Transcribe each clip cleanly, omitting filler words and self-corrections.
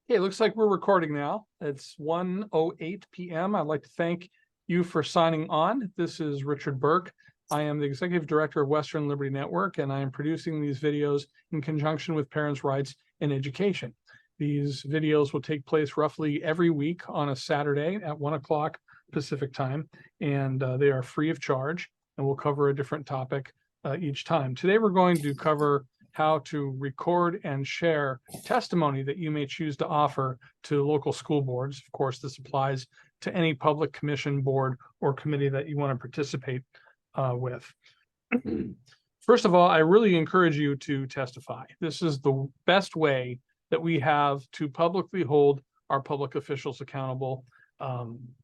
Okay, it looks like we're recording now. It's 1:08 p.m. I'd like to thank you for signing on. This is Richard Burke. I am the Executive Director of Western Liberty Network, and I am producing these videos in conjunction with Parents' Rights in Education. These videos will take place roughly every week on a Saturday at 1 o'clock Pacific time, and they are free of charge, and we'll cover a different topic each time. Today, we're going to cover how to record and share testimony that you may choose to offer to local school boards. Of course, this applies to any public commission, board, or committee that you want to participate with. First of all, I really encourage you to testify. This is the best way that we have to publicly hold our public officials accountable.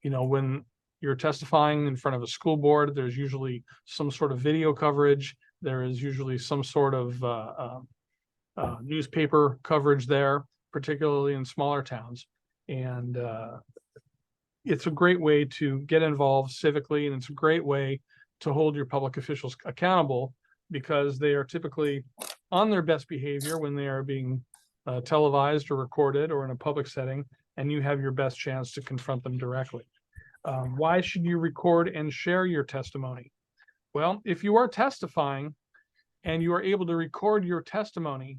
When you're testifying in front of a school board, there's usually some sort of video coverage. There is usually some sort of newspaper coverage there, particularly in smaller towns. And it's a great way to get involved civically, and it's a great way to hold your public officials accountable because they are typically on their best behavior when they are being televised or recorded or in a public setting, and you have your best chance to confront them directly. Why should you record and share your testimony? Well, if you are testifying and you are able to record your testimony,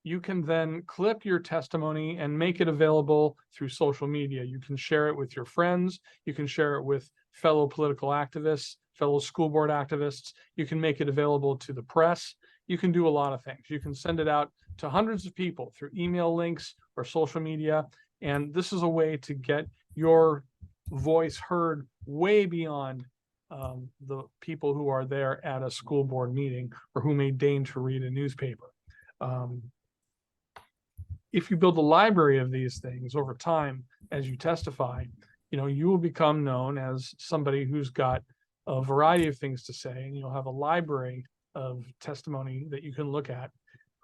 you can then clip your testimony and make it available through social media. You can share it with your friends. You can share it with fellow political activists, fellow school board activists. You can make it available to the press. You can do a lot of things. You can send it out to hundreds of people through email links or social media. And this is a way to get your voice heard way beyond the people who are there at a school board meeting or who may deign to read a newspaper. If you build a library of these things over time as you testify, you will become known as somebody who's got a variety of things to say, and you'll have a library of testimony that you can look at.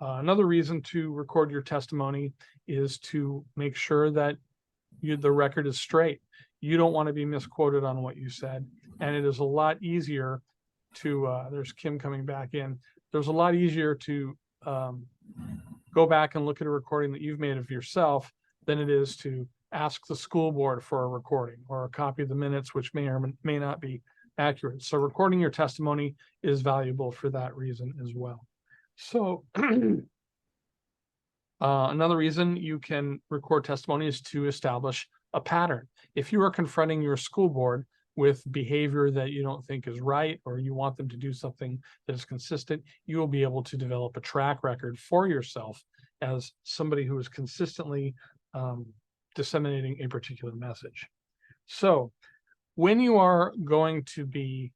Another reason to record your testimony is to make sure that the record is straight. You don't want to be misquoted on what you said. And it is a lot easier to, there's Kim coming back in. There's a lot easier to go back and look at a recording that you've made of yourself than it is to ask the school board for a recording or a copy of the minutes, which may or may not be accurate. So recording your testimony is valuable for that reason as well. So another reason you can record testimony is to establish a pattern. If you are confronting your school board with behavior that you don't think is right, or you want them to do something that is consistent, you will be able to develop a track record for yourself as somebody who is consistently disseminating a particular message. So when you are going to be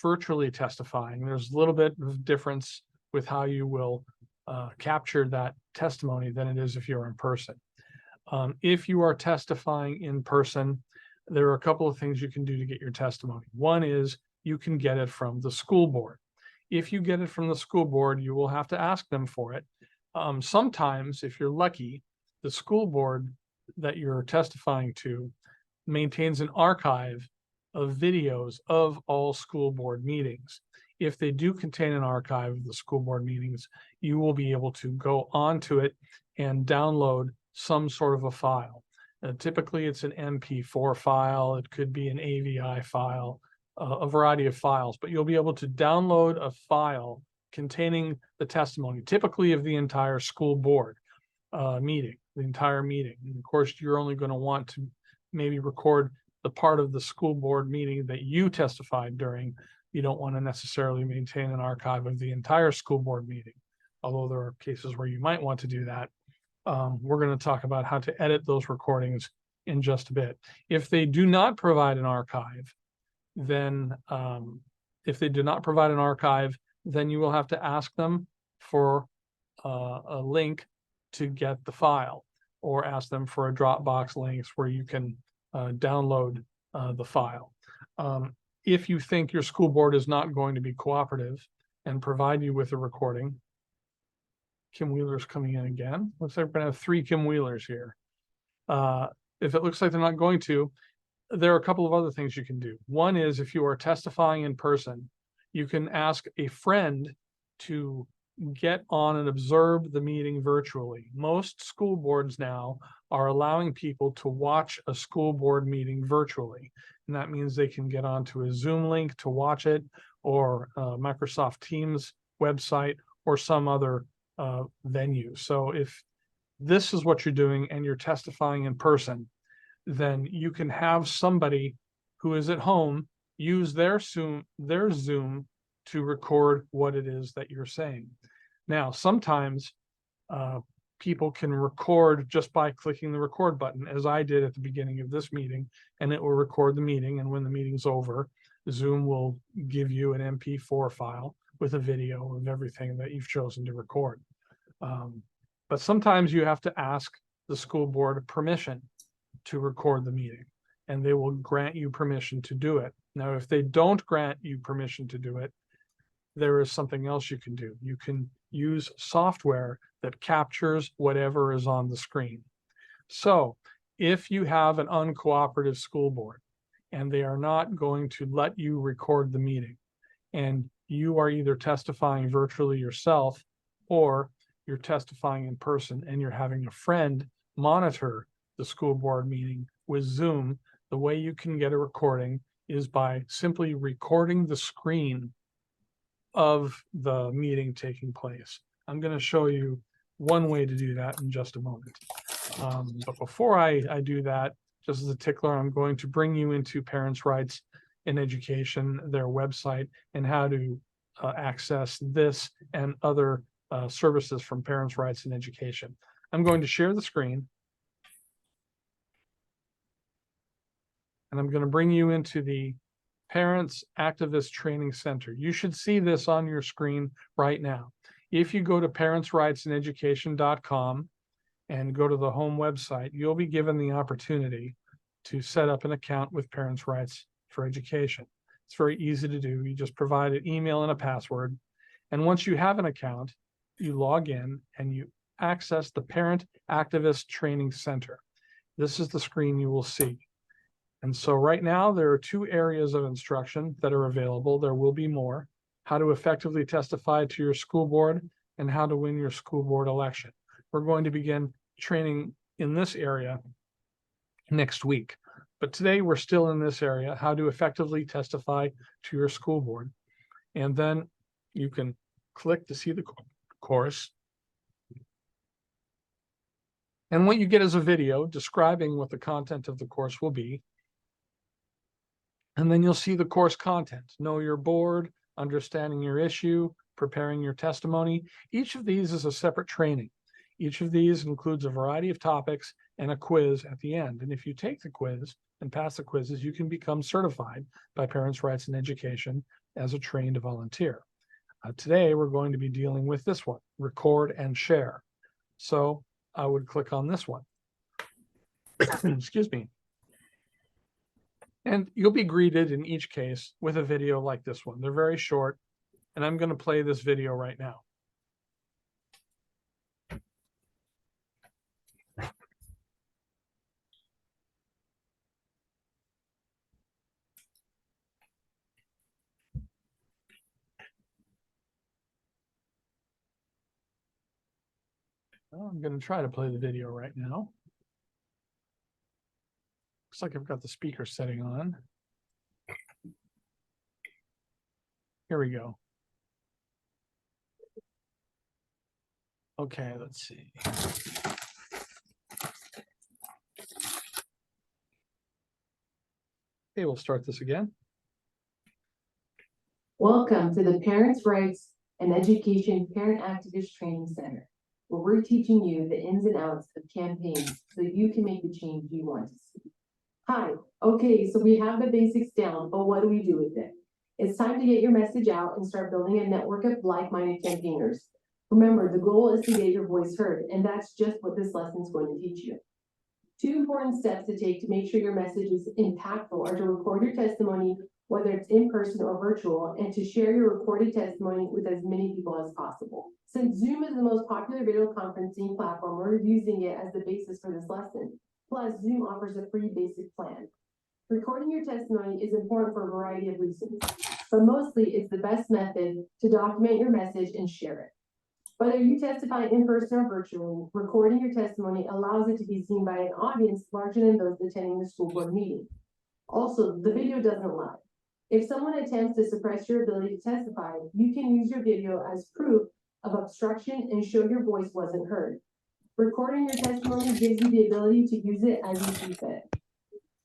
virtually testifying, there's a little bit of difference with how you will capture that testimony than it is if you're in person. If you are testifying in person, there are a couple of things you can do to get your testimony. One is you can get it from the school board. If you get it from the school board, you will have to ask them for it. Sometimes, if you're lucky, the school board that you're testifying to maintains an archive of videos of all school board meetings. If they do contain an archive of the school board meetings, you will be able to go onto it and download some sort of a file. Typically, it's an MP4 file. It could be an AVI file, a variety of files, but you'll be able to download a file containing the testimony, typically of the entire school board meeting, the entire meeting. And of course, you're only going to want to maybe record the part of the school board meeting that you testified during. You don't want to necessarily maintain an archive of the entire school board meeting, although there are cases where you might want to do that. We're going to talk about how to edit those recordings in just a bit. If they do not provide an archive, then then you will have to ask them for a link to get the file, or ask them for a Dropbox links where you can download the file. If you think your school board is not going to be cooperative and provide you with a recording, Kim Wheeler's coming in again. Looks like we're going to have 3 Kim Wheelers here. If it looks like they're not going to, there are a couple of other things you can do. One is, if you are testifying in person, you can ask a friend to get on and observe the meeting virtually. Most school boards now are allowing people to watch a school board meeting virtually. And that means they can get onto a Zoom link to watch it, or Microsoft Teams website, or some other venue. So if this is what you're doing and you're testifying in person, then you can have somebody who is at home use their Zoom to record what it is that you're saying. Now, sometimes people can record just by clicking the record button, as I did at the beginning of this meeting, and it will record the meeting. And when the meeting's over, Zoom will give you an MP4 file with a video of everything that you've chosen to record. But sometimes you have to ask the school board permission to record the meeting, and they will grant you permission to do it. Now, if they don't grant you permission to do it, there is something else you can do. You can use software that captures whatever is on the screen. So if you have an uncooperative school board and they are not going to let you record the meeting, and you are either testifying virtually yourself or you're testifying in person and you're having a friend monitor the school board meeting with Zoom, the way you can get a recording is by simply recording the screen of the meeting taking place. I'm going to show you one way to do that in just a moment. But before I do that, just as a tickler, I'm going to bring you into Parents' Rights in Education, their website, and how to access this and other services from Parents' Rights in Education. I'm going to share the screen. And I'm going to bring you into the Parents Activist Training Center. You should see this on your screen right now. If you go to parentsrightsineducation.com and go to the home website, you'll be given the opportunity to set up an account with Parents' Rights for Education. It's very easy to do. You just provide an email and a password. And once you have an account, you log in and you access the Parent Activist Training Center. This is the screen you will see. And so right now, there are 2 areas of instruction that are available. There will be more: how to effectively testify to your school board and how to win your school board election. We're going to begin training in this area next week. But today we're still in this area, how to effectively testify to your school board. And then you can click to see the course. And what you get is a video describing what the content of the course will be. And then you'll see the course content: know your board, understanding your issue, preparing your testimony. Each of these is a separate training. Each of these includes a variety of topics and a quiz at the end. And if you take the quiz and pass the quizzes, you can become certified by Parents' Rights in Education as a trained volunteer. Today, we're going to be dealing with this one: record and share. So I would click on this one. Excuse me. And you'll be greeted in each case with a video like this one. They're very short, and I'm going to play this video right now. Well, I'm going to try to play the video right now. Looks like I've got the speaker setting on. Here we go. Okay, let's see. Okay, we'll start this again. Welcome to the Parents' Rights and Education Parent Activist Training Center, where we're teaching you the ins and outs of campaigns so you can make the change you want to see. Hi, okay, so we have the basics down, but what do we do with it? It's time to get your message out and start building a network of like-minded campaigners. Remember, the goal is to get your voice heard, and that's just what this lesson is going to teach you. 2 important steps to take to make sure your message is impactful are to record your testimony, whether it's in person or virtual, and to share your recorded testimony with as many people as possible. Since Zoom is the most popular video conferencing platform, we're using it as the basis for this lesson. Plus, Zoom offers a free basic plan. Recording your testimony is important for a variety of reasons, but mostly it's the best method to document your message and share it. Whether you testify in person or virtually, recording your testimony allows it to be seen by an audience larger than those attending the school board meeting. Also, the video doesn't lie. If someone attempts to suppress your ability to testify, you can use your video as proof of obstruction and show your voice wasn't heard. Recording your testimony gives you the ability to use it as you see fit.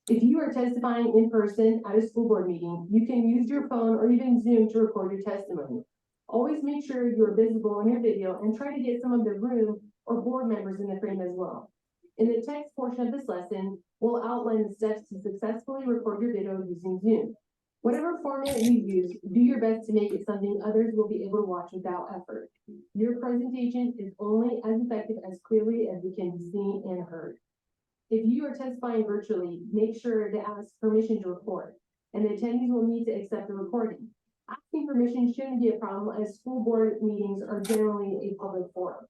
If you are testifying in person at a school board meeting, you can use your phone or even Zoom to record your testimony. Always make sure you're visible in your video and try to get some of the room or board members in the frame as well. In the text portion of this lesson, we'll outline the steps to successfully record your video using Zoom. Whatever format you use, do your best to make it something others will be able to watch without effort. Your presentation is only as effective as clearly as it can be seen and heard. If you are testifying virtually, make sure to ask permission to record, and the attendees will need to accept the recording. Asking permission shouldn't be a problem, as school board meetings are generally a public forum.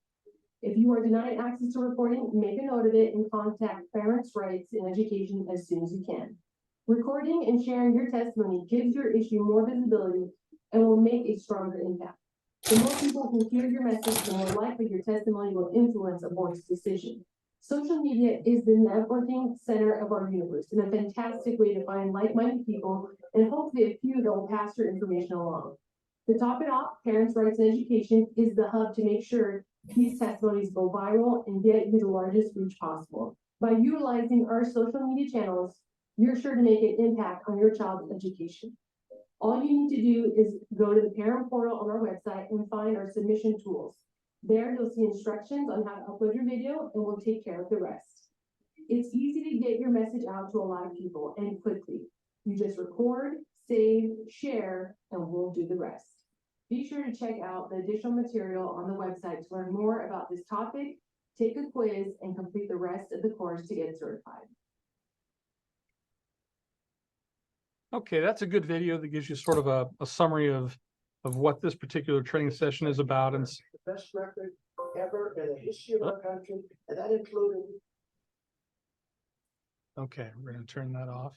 If you are denied access to recording, make a note of it and contact Parents' Rights in Education as soon as you can. Recording and sharing your testimony gives your issue more visibility and will make a stronger impact. The more people who hear your message, the more likely your testimony will influence a board's decision. Social media is the networking center of our universe and a fantastic way to find like-minded people and hopefully a few that will pass your information along. To top it off, Parents' Rights in Education is the hub to make sure these testimonies go viral and get you the largest reach possible. By utilizing our social media channels, you're sure to make an impact on your child's education. All you need to do is go to the parent portal on our website and find our submission tools. There, you'll see instructions on how to upload your video, and we'll take care of the rest. It's easy to get your message out to a lot of people and quickly. You just record, save, share, and we'll do the rest. Be sure to check out the additional material on the website to learn more about this topic, take a quiz, and complete the rest of the course to get certified. Okay, that's a good video that gives you sort of a summary of what this particular training session is about. And The best record ever in the history of our country, and that included. okay, we're going to turn that off.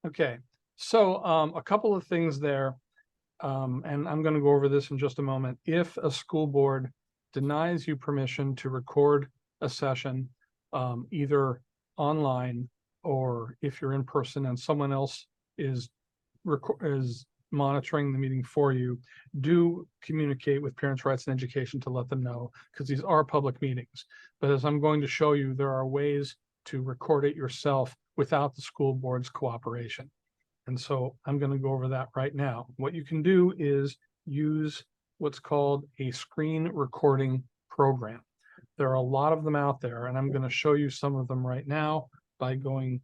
Okay, so a couple of things there, and I'm going to go over this in just a moment. If a school board denies you permission to record a session, either online or if you're in person and someone else is monitoring the meeting for you, do communicate with Parents' Rights in Education to let them know, because these are public meetings. But as I'm going to show you, there are ways to record it yourself without the school board's cooperation. And so I'm going to go over that right now. What you can do is use what's called a screen recording program. There are a lot of them out there, and I'm going to show you some of them right now by going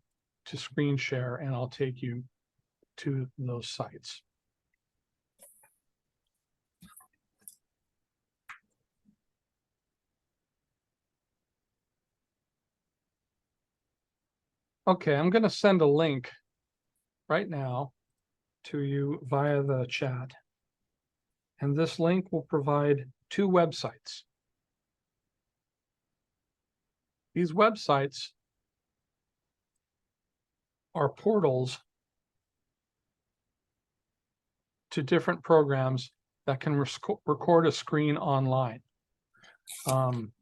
to screen share, and I'll take you to those sites. Okay, I'm going to send a link right now to you via the chat. And this link will provide two websites. These websites are portals to different programs that can record a screen online. There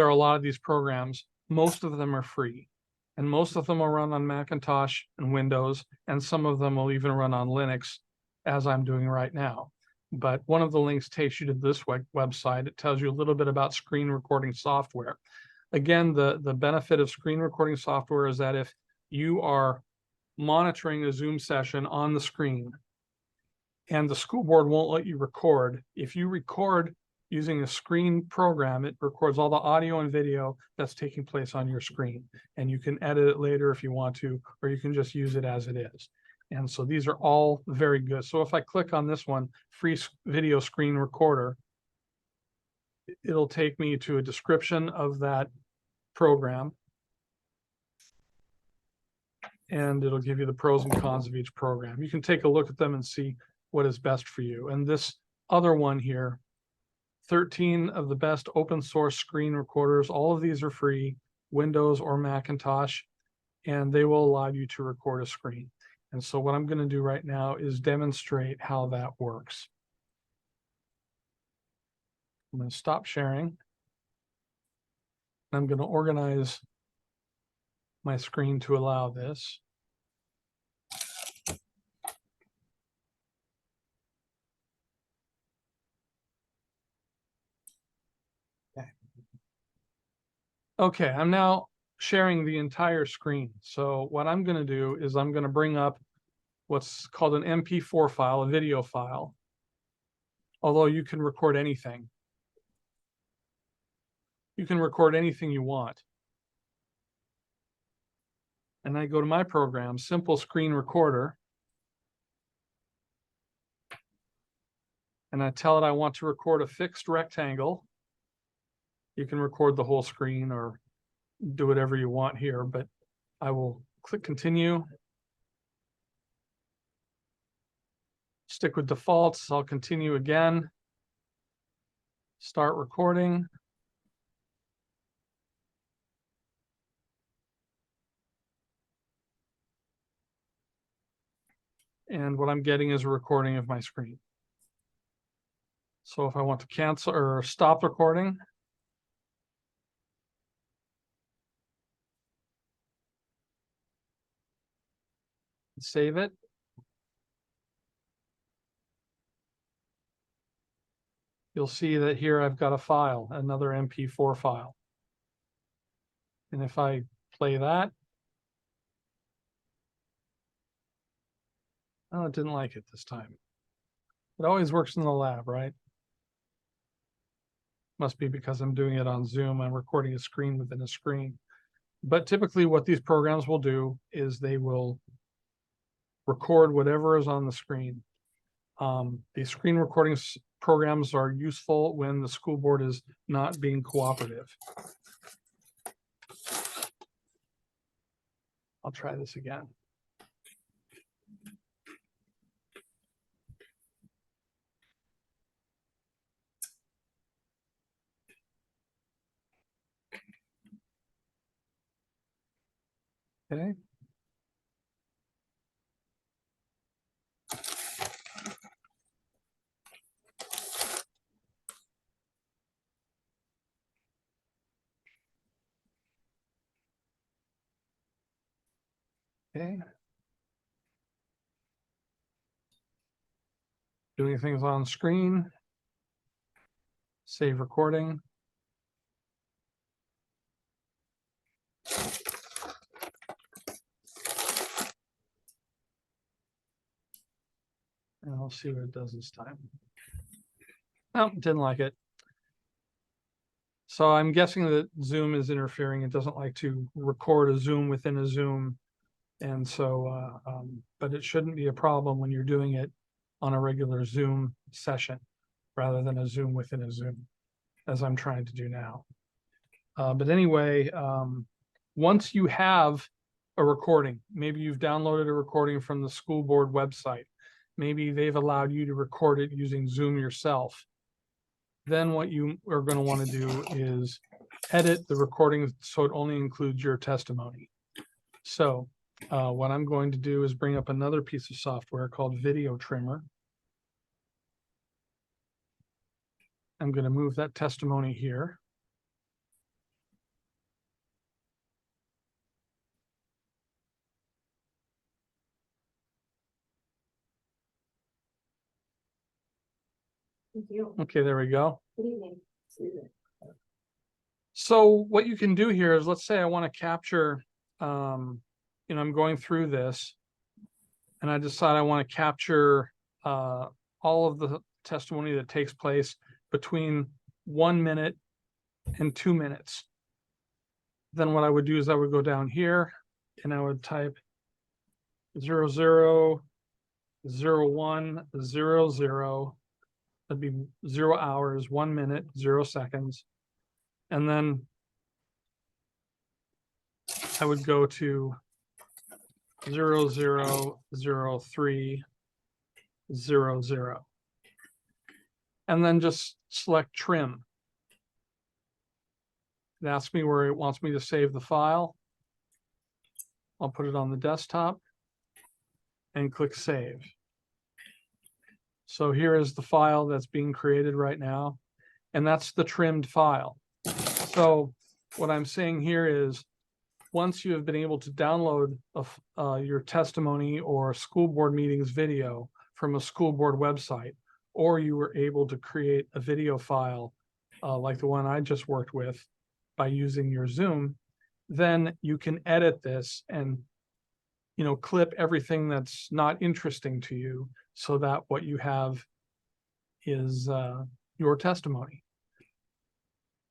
are a lot of these programs. Most of them are free, and most of them will run on Macintosh and Windows, and some of them will even run on Linux, as I'm doing right now. But one of the links takes you to this website. It tells you a little bit about screen recording software. Again, the benefit of screen recording software is that if you are monitoring a Zoom session on the screen and the school board won't let you record, if you record using a screen program, it records all the audio and video that's taking place on your screen. And you can edit it later if you want to, or you can just use it as it is. And so these are all very good. So if I click on this one, free video screen recorder, it'll take me to a description of that program. And it'll give you the pros and cons of each program. You can take a look at them and see what is best for you. And this other one here, 13 of the best open source screen recorders. All of these are free, Windows or Macintosh, and they will allow you to record a screen. And so what I'm going to do right now is demonstrate how that works. I'm going to stop sharing. I'm going to organize my screen to allow this. Okay, I'm now sharing the entire screen. So what I'm going to do is I'm going to bring up what's called an MP4 file, a video file. Although you can record anything. You can record anything you want. And I go to my program, Simple Screen Recorder. And I tell it I want to record a fixed rectangle. You can record the whole screen or do whatever you want here, but I will click continue. Stick with defaults. I'll continue again. Start recording. And what I'm getting is a recording of my screen. So if I want to cancel or stop recording, save it. You'll see that here I've got a file, another MP4 file. And if I play that, oh, it didn't like it this time. It always works in the lab, right? Must be because I'm doing it on Zoom. I'm recording a screen within a screen. But typically what these programs will do is they will record whatever is on the screen. These screen recording programs are useful when the school board is not being cooperative. I'll try this again. Okay. Okay. Doing things on screen. Save recording. And I'll see what it does this time. Oh, didn't like it. So I'm guessing that Zoom is interfering. It doesn't like to record a Zoom within a Zoom. And so, but it shouldn't be a problem when you're doing it on a regular Zoom session rather than a Zoom within a Zoom, as I'm trying to do now. But anyway, once you have a recording, maybe you've downloaded a recording from the school board website, maybe they've allowed you to record it using Zoom yourself. Then what you are going to want to do is edit the recording so it only includes your testimony. So what I'm going to do is bring up another piece of software called Video Trimmer. I'm going to move that testimony here. Thank you. Okay, there we go. Good evening. So what you can do here is, let's say I want to capture, I'm going through this and I decide I want to capture all of the testimony that takes place between 1 minute and 2 minutes. Then what I would do is I would go down here and I would type 000100. That'd be 0 hours, 1 minute, 0 seconds. And then I would go to 000300. And then just select trim. It asks me where it wants me to save the file. I'll put it on the desktop. and click Save. So here is the file that's being created right now, and that's the trimmed file. So what I'm saying here is, once you have been able to download your testimony or school board meetings video from a school board website, or you were able to create a video file like the one I just worked with by using your Zoom, then you can edit this and clip everything that's not interesting to you, so that what you have is your testimony.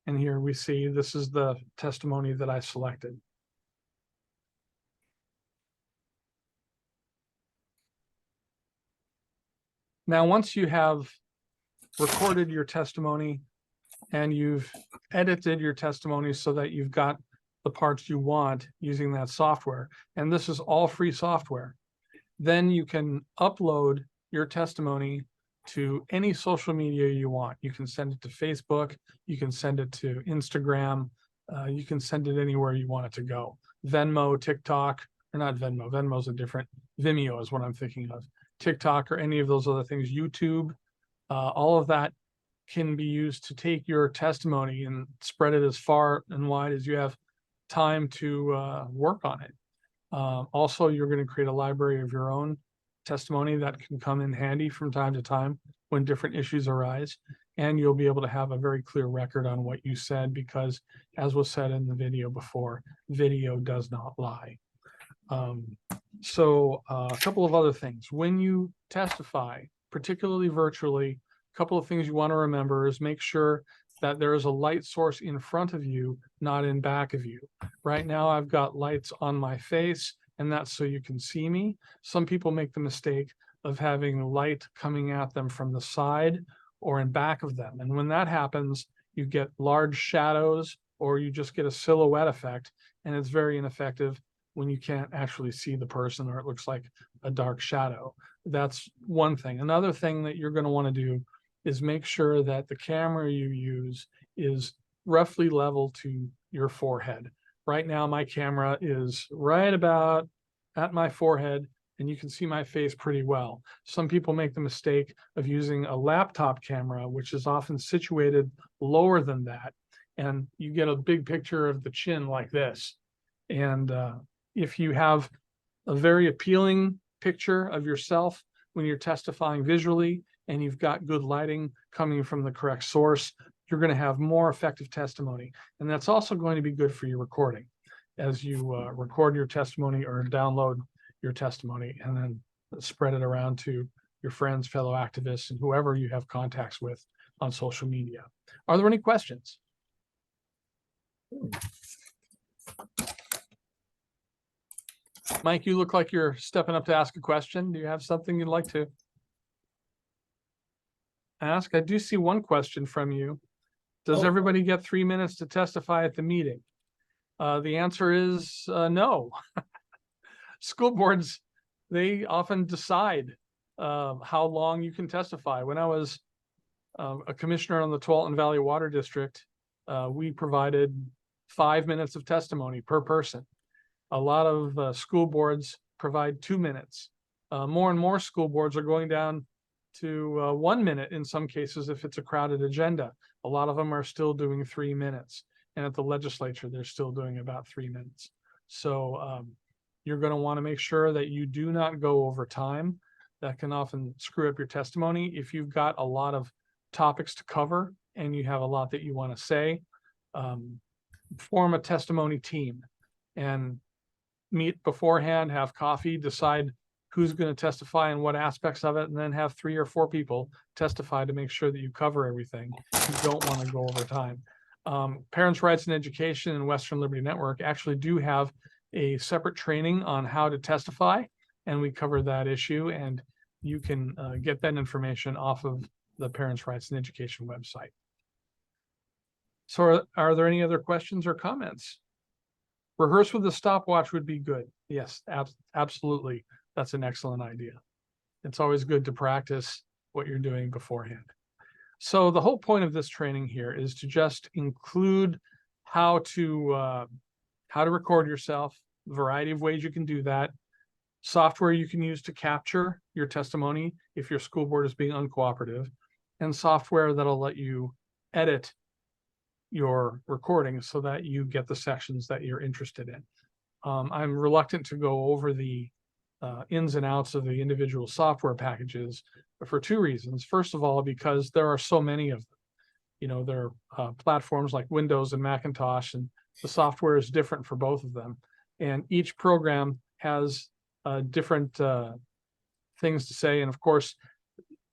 And here we see this is the testimony that I selected. Now, once you have recorded your testimony and you've edited your testimony so that you've got the parts you want using that software, and this is all free software, then you can upload your testimony to any social media you want. You can send it to Facebook, you can send it to Instagram, you can send it anywhere you want it to go. Venmo, TikTok, or not Venmo, Venmo's a different, Vimeo is what I'm thinking of. TikTok or any of those other things, YouTube, all of that can be used to take your testimony and spread it as far and wide as you have time to work on it. Also, you're going to create a library of your own testimony that can come in handy from time to time when different issues arise. And you'll be able to have a very clear record on what you said, because as was said in the video before, video does not lie. So a couple of other things. When you testify, particularly virtually, a couple of things you want to remember is make sure that there is a light source in front of you, not in back of you. Right now, I've got lights on my face, and that's so you can see me. Some people make the mistake of having light coming at them from the side or in back of them. And when that happens, you get large shadows, or you just get a silhouette effect, and it's very ineffective when you can't actually see the person, or it looks like a dark shadow. That's one thing. Another thing that you're going to want to do is make sure that the camera you use is roughly level to your forehead. Right now, my camera is right about at my forehead, and you can see my face pretty well. Some people make the mistake of using a laptop camera, which is often situated lower than that, and you get a big picture of the chin like this. And if you have a very appealing picture of yourself when you're testifying visually, and you've got good lighting coming from the correct source, you're going to have more effective testimony. And that's also going to be good for your recording as you record your testimony or download your testimony and then spread it around to your friends, fellow activists, and whoever you have contacts with on social media. Are there any questions? Mike, you look like you're stepping up to ask a question. Do you have something you'd like to ask? I do see one question from you. Does everybody get 3 minutes to testify at the meeting? The answer is no. School boards, they often decide how long you can testify. When I was a commissioner on the Tualatin Valley Water District, we provided 5 minutes of testimony per person. A lot of school boards provide 2 minutes. More and more school boards are going down to 1 minute in some cases if it's a crowded agenda. A lot of them are still doing 3 minutes. And at the legislature, they're still doing about 3 minutes. So you're going to want to make sure that you do not go over time. That can often screw up your testimony. If you've got a lot of topics to cover and you have a lot that you want to say, form a testimony team and meet beforehand, have coffee, decide who's going to testify and what aspects of it, and then have 3 or 4 people testify to make sure that you cover everything. You don't want to go over time. Parents' Rights in Education and Western Liberty Network actually do have a separate training on how to testify, and we cover that issue, and you can get that information off of the Parents' Rights in Education website. So are there any other questions or comments? Rehearse with a stopwatch would be good. Yes, absolutely. That's an excellent idea. It's always good to practice what you're doing beforehand. So the whole point of this training here is to just include how to record yourself, a variety of ways you can do that. software you can use to capture your testimony if your school board is being uncooperative, and software that'll let you edit your recording so that you get the sections that you're interested in. I'm reluctant to go over the ins and outs of the individual software packages for two reasons. First of all, because there are so many of them. You know, there are platforms like Windows and Macintosh, and the software is different for both of them. And each program has different things to say. And of course,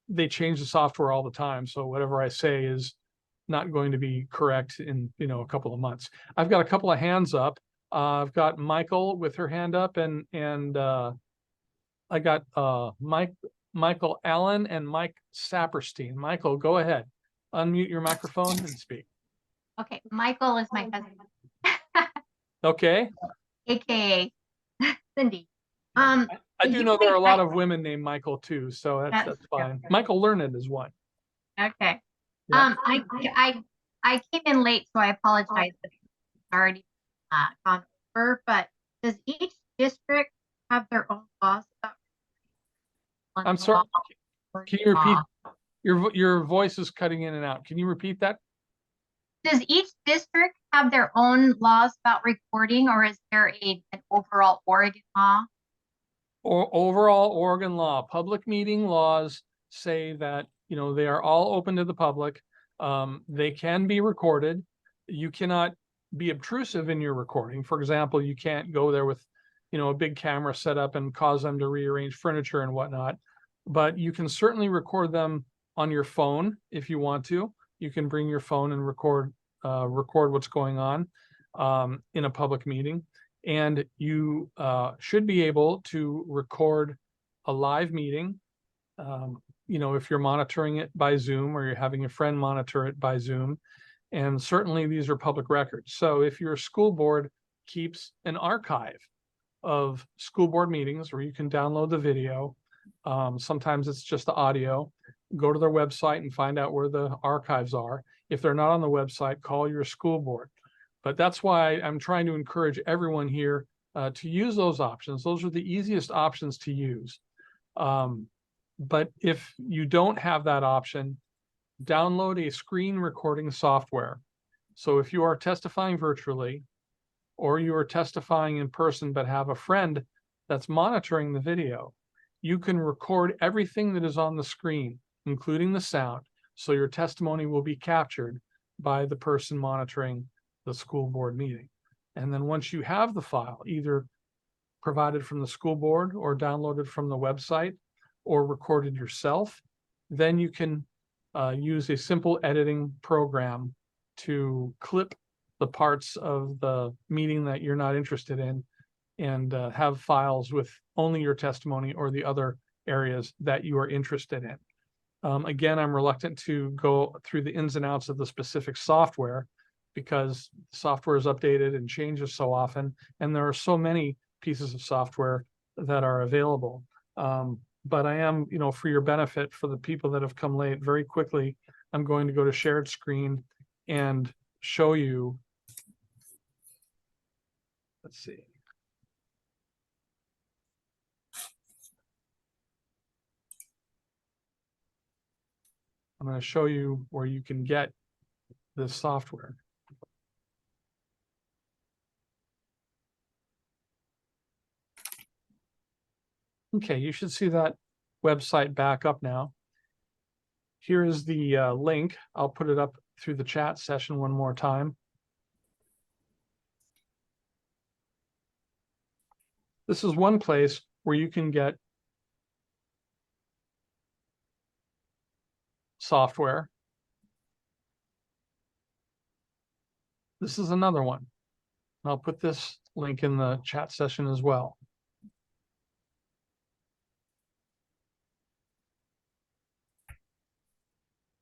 they change the software all the time. So whatever I say is not going to be correct in, you know, a couple of months. I've got a couple of hands up. I've got Michael with her hand up, and I got Michael Allen and Mike Saperstein. Michael, go ahead. Unmute your microphone and speak. Okay, Michael is my husband. Okay. AKA Cindy. I do you know there are a think lot I- of women named Michael too, so that's That's fine. Michael Learned is one. Okay. Yeah. I came in late, so I apologize if it's already gone over, but does each district have their own laws about? I'm sorry, can you repeat? Your voice is cutting in and out. Can you repeat that? Does each district have their own laws about recording, or is there an overall Oregon law? Or overall Oregon law, public meeting laws say that, you know, they are all open to the public. They can be recorded. You cannot be obtrusive in your recording. For example, you can't go there with, you know, a big camera set up and cause them to rearrange furniture and whatnot. But you can certainly record them on your phone if you want to. You can bring your phone and record what's going on in a public meeting. And you should be able to record a live meeting. You know, if you're monitoring it by Zoom or you're having a friend monitor it by Zoom. And certainly these are public records. So if your school board keeps an archive of school board meetings where you can download the video, sometimes it's just the audio, go to their website and find out where the archives are. If they're not on the website, call your school board. But that's why I'm trying to encourage everyone here to use those options. Those are the easiest options to use. But if you don't have that option, download a screen recording software. So if you are testifying virtually, or you are testifying in person but have a friend that's monitoring the video, you can record everything that is on the screen, including the sound. So your testimony will be captured by the person monitoring the school board meeting. And then once you have the file, either provided from the school board or downloaded from the website or recorded yourself, then you can use a simple editing program to clip the parts of the meeting that you're not interested in and have files with only your testimony or the other areas that you are interested in. Again, I'm reluctant to go through the ins and outs of the specific software because software is updated and changes so often, and there are so many pieces of software that are available. But I am, you know, for your benefit, for the people that have come late, very quickly, I'm going to go to shared screen and show you. Let's see. I'm going to show you where you can get this software. Okay, you should see that website back up now. Here is the link. I'll put it up through the chat session one more time. This is one place where you can get software. This is another one. I'll put this link in the chat session as well.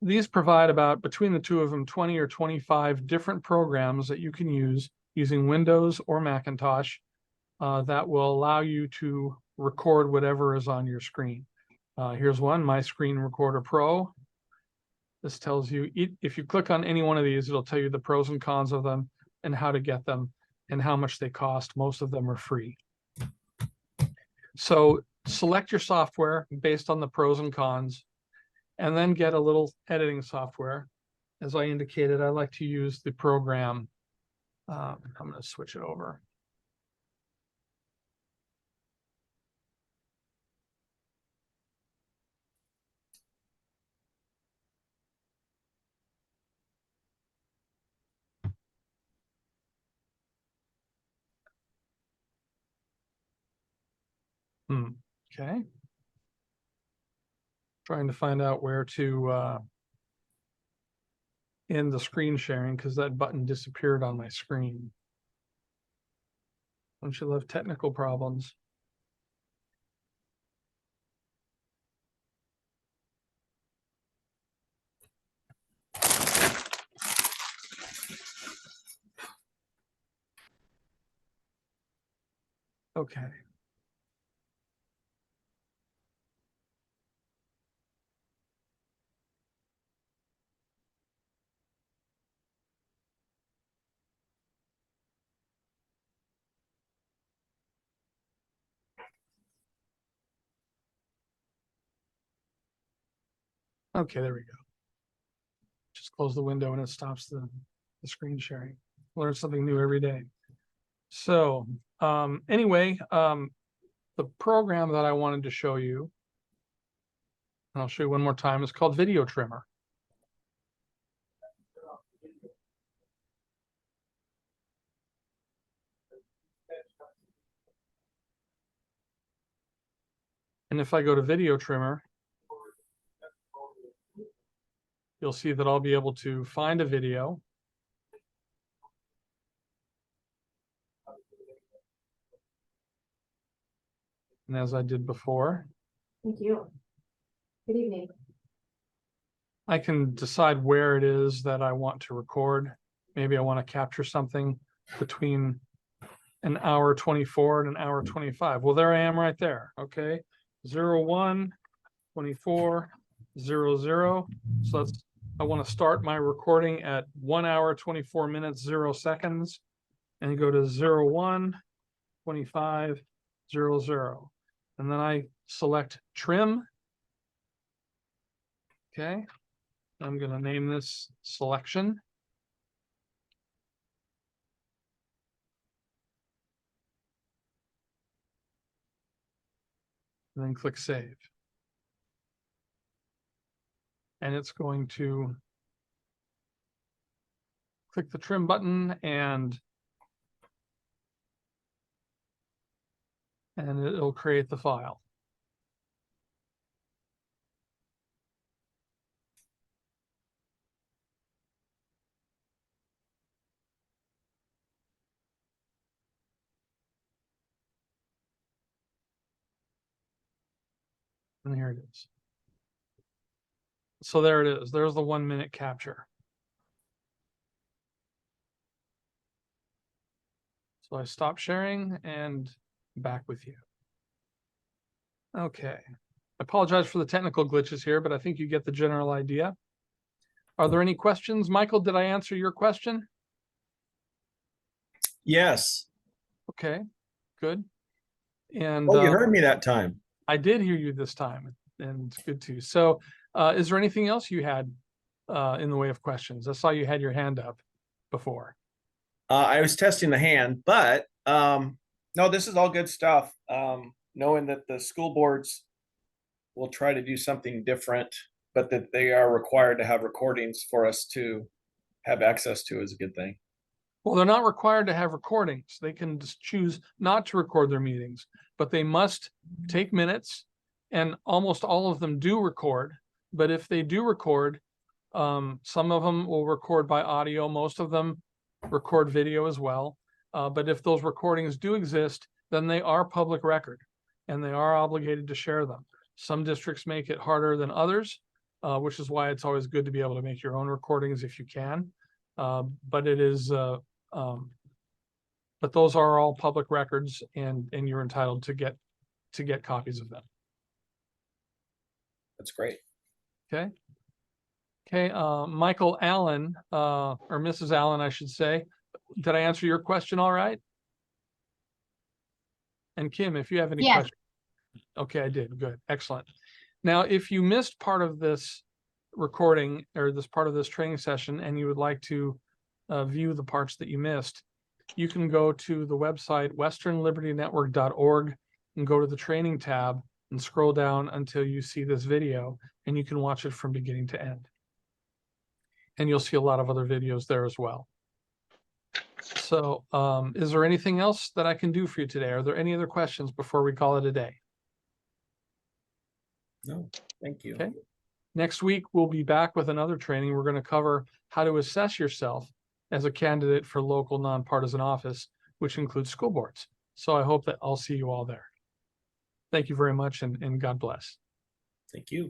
These provide about, between the two of them, 20 or 25 different programs that you can use using Windows or Macintosh that will allow you to record whatever is on your screen. Here's one, My Screen Recorder Pro. This tells you, if you click on any one of these, it'll tell you the pros and cons of them and how to get them and how much they cost. Most of them are free. So select your software based on the pros and cons, and then get a little editing software. As I indicated, I like to use the program. I'm going to switch it over. Okay. Trying to find out where to end the screen sharing because that button disappeared on my screen. Don't you love technical problems? Okay. Okay, there we go. Just close the window and it stops the screen sharing. Learn something new every day. So anyway, the program that I wanted to show you, and I'll show you one more time, is called Video Trimmer. And if I go to Video Trimmer, you'll see that I'll be able to find a video. And as I did before, Thank you. Good evening. I can decide where it is that I want to record. Maybe I want to capture something between an hour 24 and an hour 25. Well, there I am right there. Okay. 01, 24, 00. So I want to start my recording at 1 hour, 24 minutes, 0 seconds, and go to 01, 25, 00. And then I select trim. Okay. I'm going to name this selection. And then click save. And it's going to click the trim button and it'll create the file. And here it is. So there it is. There's the 1 minute capture. So I stop sharing and back with you. Okay. I apologize for the technical glitches here, but I think you get the general idea. Are there any questions? Michael, did I answer your question? Yes. Okay, good. And Oh, you heard me that time. I did hear you this time, and it's good too. So is there anything else you had in the way of questions? I saw you had your hand up before. I was testing the hand, but no, this is all good stuff. Knowing that the school boards will try to do something different, but that they are required to have recordings for us to have access to is a good thing. Well, they're not required to have recordings. They can just choose not to record their meetings, but they must take minutes, and almost all of them do record. But if they do record, some of them will record by audio. Most of them record video as well. But if those recordings do exist, then they are public record and they are obligated to share them. Some districts make it harder than others, which is why it's always good to be able to make your own recordings if you can. But it is, but those are all public records, and you're entitled to get copies of them. That's great. Okay. Okay, Michael Allen, or Mrs. Allen, I should say. Did I answer your question all right? And Kim, if you have any Yes. questions. Okay, I did. Good. Excellent. Now, if you missed part of this recording or this part of this training session and you would like to view the parts that you missed, you can go to the website westernlibertynetwork.org and go to the training tab and scroll down until you see this video, and you can watch it from beginning to end. And you'll see a lot of other videos there as well. So is there anything else that I can do for you today? Are there any other questions before we call it a day? No, thank you. Okay. Next week, we'll be back with another training. We're going to cover how to assess yourself as a candidate for local nonpartisan office, which includes school boards. So I hope that I'll see you all there. Thank you very much, and God bless. Thank you.